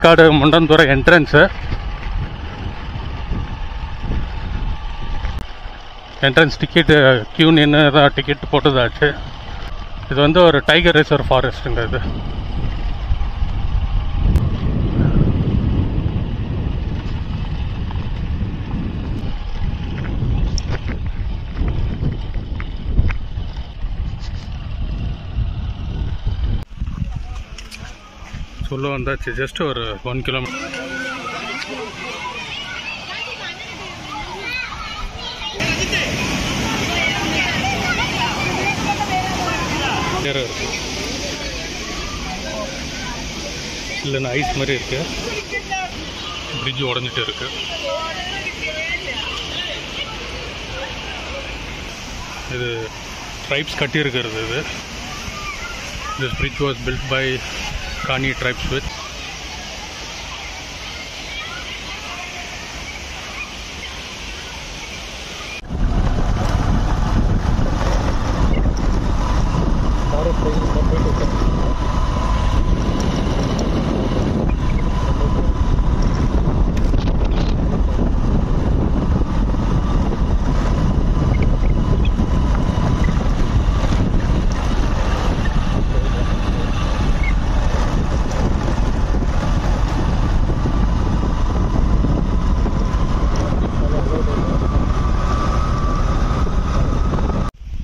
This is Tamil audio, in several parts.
Kalakkad Mundanthurai entrance. Entrance ticket queue நின்று தான் டிக்கெட் போட்டதாச்சு. இது வந்து ஒரு டைகர் ரிசர்வ் ஃபாரஸ்ட்டுங்க. இது சொல்ல வந்தாச்சு. ஜஸ்ட் ஒரு 1 கிலோமீட்டர். இருக்கு இல்லைன்னா ஐஸ் மாதிரி இருக்கு. பிரிட்ஜ் உடஞ்சிட்டு இருக்கு. இது ட்ரைப்ஸ் கட்டியிருக்கிறது. இது This bridge was built by Kani tribes with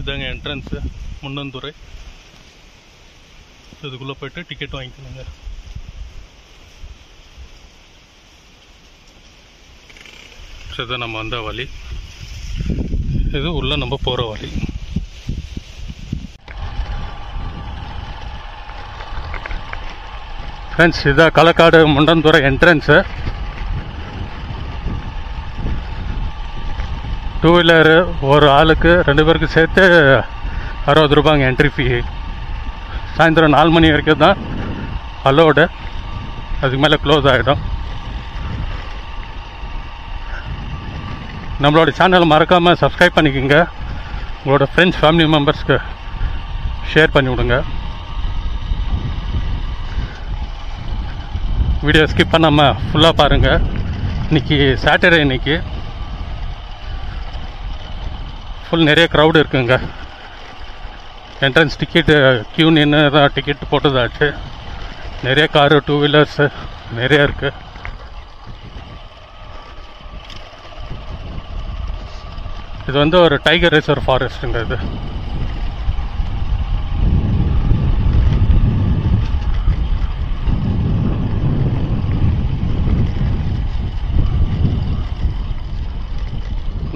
இதாங்க என்ட்ரன்ஸு முண்டந்துறை. இதுக்குள்ளே போய்ட்டு டிக்கெட் வாங்கிக்கணுங்க. இதுதான் நம்ம வந்த வழி. இது உள்ளே நம்ம போகிற வழி. ஃப்ரெண்ட்ஸ், இதான் களக்காடு முண்டந்துறை என்ட்ரன்ஸு. 2 வீலரு ஒரு ஆளுக்கு 2 பேருக்கு சேர்த்து 60 ரூபாங்க என்ட்ரி ஃபீ. சாயந்தரம் 4 மணி வரைக்கும் தான் அலோடு. அதுக்கு மேலே க்ளோஸ் ஆகிடும். நம்மளோட சேனலை மறக்காமல் சப்ஸ்கிரைப் பண்ணிக்கோங்க. உங்களோட ஃப்ரெண்ட்ஸ் ஃபேமிலி மெம்பர்ஸ்க்கு ஷேர் பண்ணி விடுங்க. வீடியோ ஸ்கிப் பண்ணாமல் ஃபுல்லாக பாருங்கள். இன்றைக்கி சாட்டர்டே. இன்றைக்கி ஃபுல் நிறைய க்ரௌடு இருக்குங்க. என்ட்ரன்ஸ் டிக்கெட்டு கியூ நின்று தான் டிக்கெட் போட்டதாச்சு. நிறைய காரு, 2 வீலர்ஸு நிறைய இருக்குது. இது வந்து ஒரு டைகர் ரிசர்வ் ஃபாரஸ்ட்டுங்க. இது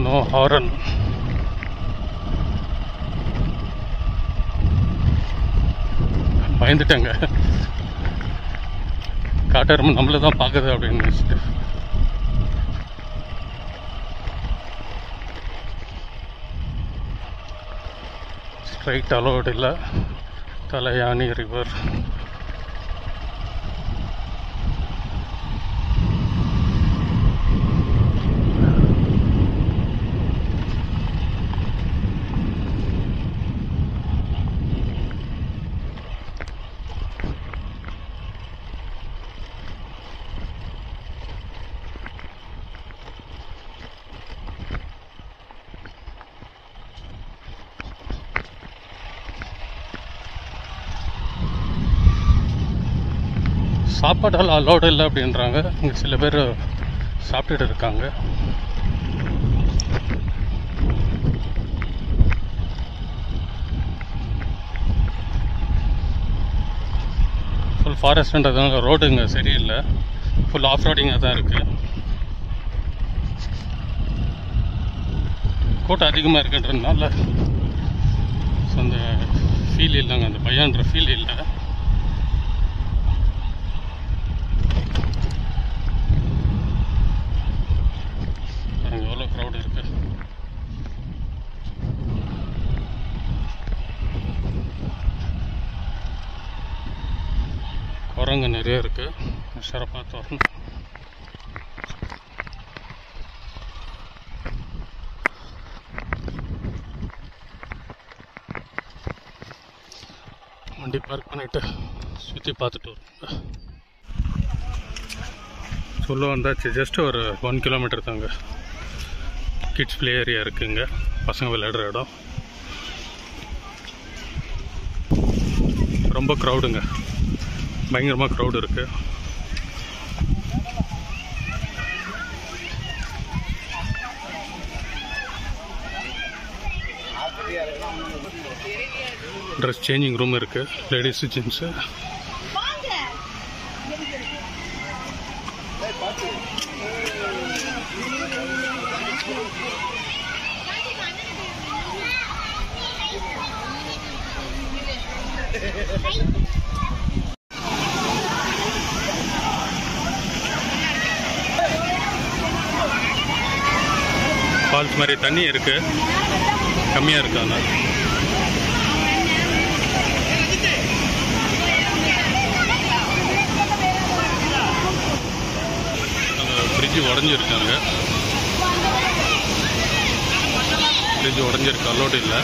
நோ ஹாரன். பயந்துட்டேங்க. காட்டெருமை நம்மளை தான் பார்க்குது அப்படின்னு நினச்சிட்டு. ஸ்ட்ரைட் அலோடு இல்லை. தலையானி ரிவர். சாப்பாடெல்லாம் அலோடு இல்லை அப்படின்றாங்க. இங்கே சில பேர் சாப்பிட்டுட்டு இருக்காங்க. ஃபுல் ஃபாரஸ்ட்ன்றதுனால ரோடு இங்கே சரியில்லை. ஃபுல் ஆஃப் ரோடிங்காக தான் இருக்குது. கூட்டம் அதிகமாக இருக்குன்றதுனால அந்த ஃபீல் இல்லைங்க. அந்த பையன்ற ஃபீல் இல்லை. எவ்வளோ க்ரௌட் இருக்கு. குரங்கு நிறைய இருக்கு. சிறப்பாக தோறணும். வண்டி பார்க் பண்ணிட்டு சுற்றி பார்த்துட்டு வருவாங்க. சொல்ல வந்தாச்சு. ஜஸ்ட் ஒரு 1 கிலோமீட்டர் தாங்க. கிட்ஸ் ப்ளே ஏரியா இருக்குங்க, பசங்க விளையாடுற இடம். ரொம்ப க்ரௌடுங்க, பயங்கரமாக க்ரௌடு இருக்குது. ட்ரெஸ் சேஞ்சிங் ரூம் இருக்குது, லேடிஸு ஜென்ஸு. ஃபால்ஸ் மாதிரி தண்ணி இருக்குது, கம்மியாக இருக்கு. ஆனால் பிரிட்ஜு உடஞ்சிருக்காங்க, பிரிட்ஜு உடஞ்சிருக்கு, அலோடு இல்லை.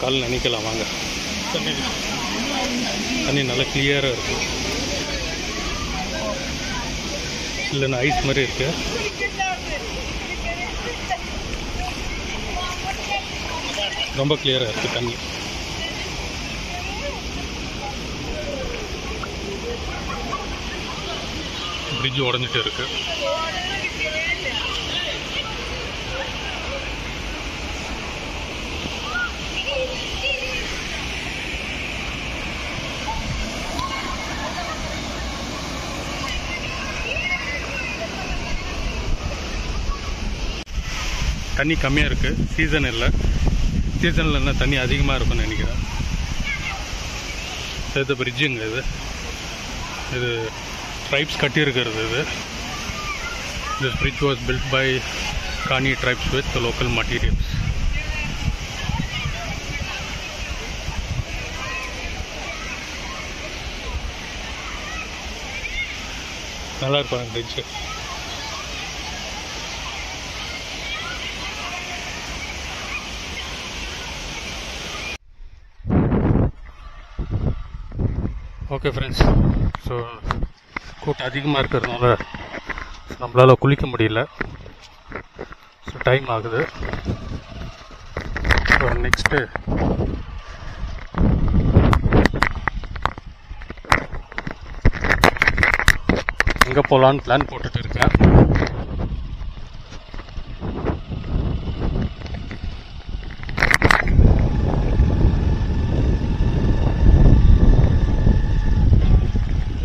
கால் நினைக்கலாம் வாங்க. தண்ணி நல்லா கிளியராக இருக்கு, இல்லைன்னா ஐஸ் மாதிரி இருக்கு. ரொம்ப கிளியராக இருக்கு தண்ணி. பிரிட்ஜு உடஞ்சிட்டு இருக்கு. தண்ணி கம்மியாக இருக்குது, சீசன் இல்லை. சீசனில் என்ன தண்ணி அதிகமாக இருக்கும்னு நினைக்கிறேன். இது பிரிட்ஜுங்க, இது tribes கட்டியிருக்கிறது. This bridge was built by Kani tribes with the local materials. நல்லா இருக்கும் பிரிட்ஜ். ஓகே ஃப்ரெண்ட்ஸ், ஸோ கூட்டம் அதிகமாக இருக்கிறதுனால நம்மளால் குளிக்க முடியல. ஸோ டைம் ஆகுது. ஸோ நெக்ஸ்ட்டு எங்கே போகலான்னு பிளான் போட்டுட்டு இருக்கேன்.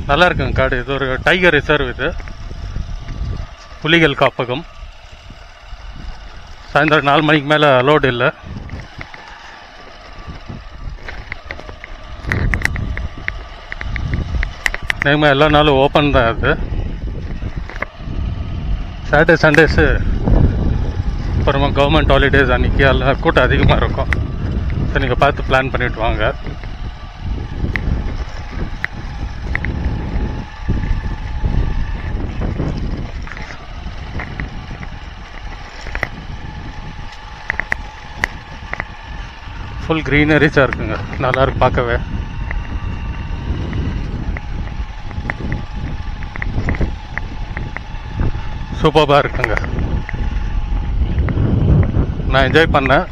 நல்லா இருக்குங்க காடு. இது ஒரு டைகர் ரிசர்வ், இது புலிகள் காப்பகம். சாயந்தரம் 4 மணிக்கு மேலே அலோடு இல்லை. நேர்மை எல்லா நாளும் ஓப்பன் தான். அது சாட்டர்டே சண்டேஸு அப்புறமா கவர்மெண்ட் ஹாலிடேஸ் அன்றைக்கி எல்லாம் கூட்டம் அதிகமாக இருக்கும். ஸோ நீங்கள் பார்த்து பிளான் பண்ணிவிட்டு வாங்க. ஃபுல் க்ரீனரிஸாக இருக்குங்க, நல்லாயிருக்கு பார்க்கவே. சூப்பராக இருக்குங்க. நான் என்ஜாய் பண்ணேன்.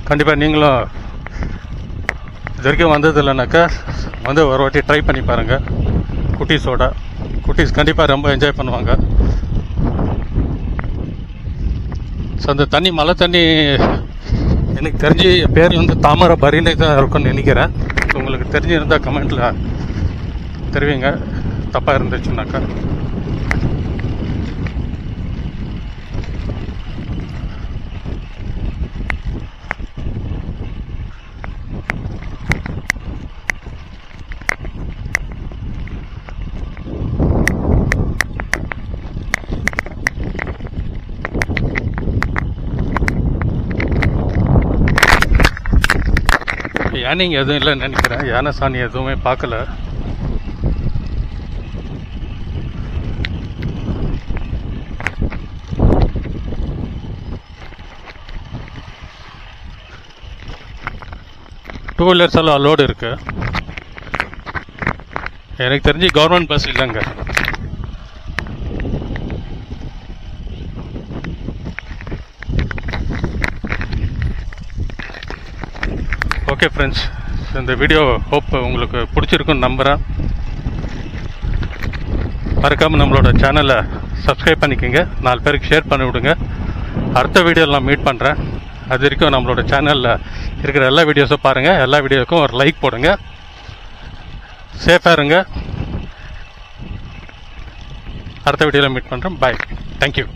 கண்டிப்பாக நீங்களும் இது வரைக்கும் வந்தது இல்லைனாக்கா வந்து ஒரு வாட்டி ட்ரை பண்ணி பாருங்கள். குட்டீஸோட குட்டீஸ் கண்டிப்பாக ரொம்ப என்ஜாய் பண்ணுவாங்க. ஸோ அந்த தண்ணி, மழை தண்ணி எனக்கு தெரிஞ்சு பேர் வந்து தாமிரபரணி தான் இருக்கும்னு நினைக்கிறேன். உங்களுக்கு தெரிஞ்சிருந்தால் கமெண்ட்டில் தெரிவிங்க, தப்பாக இருந்துச்சுனாக்கா. யானைங்க எதுவும் இல்லைன்னு நினைக்கிறேன். யானை சாணி எதுவுமே பார்க்கல. டூ வீலர்ஸ் எல்லாம் அலோடு இருக்கு. எனக்கு தெரிஞ்சு கவர்மெண்ட் பஸ் இல்லைங்க. ஓகே ஃப்ரெண்ட்ஸ், இந்த வீடியோ ஹோப் உங்களுக்கு பிடிச்சிருக்குன்னு நம்புகிறேன். மறக்காமல் நம்மளோட சேனலை சப்ஸ்கிரைப் பண்ணிக்கோங்க, 4 பேருக்கு ஷேர் பண்ணி விடுங்க. அடுத்த வீடியோவில் நான் மீட் பண்ணுறேன். அது வரைக்கும் நம்மளோட சேனலில் இருக்கிற எல்லா வீடியோஸும் பாருங்கள். எல்லா வீடியோவுக்கும் ஒரு லைக் போடுங்க. சேஃபாக இருங்க. அடுத்த வீடியோவில் மீட் பண்ணுறேன். பாய். தேங்க்யூ.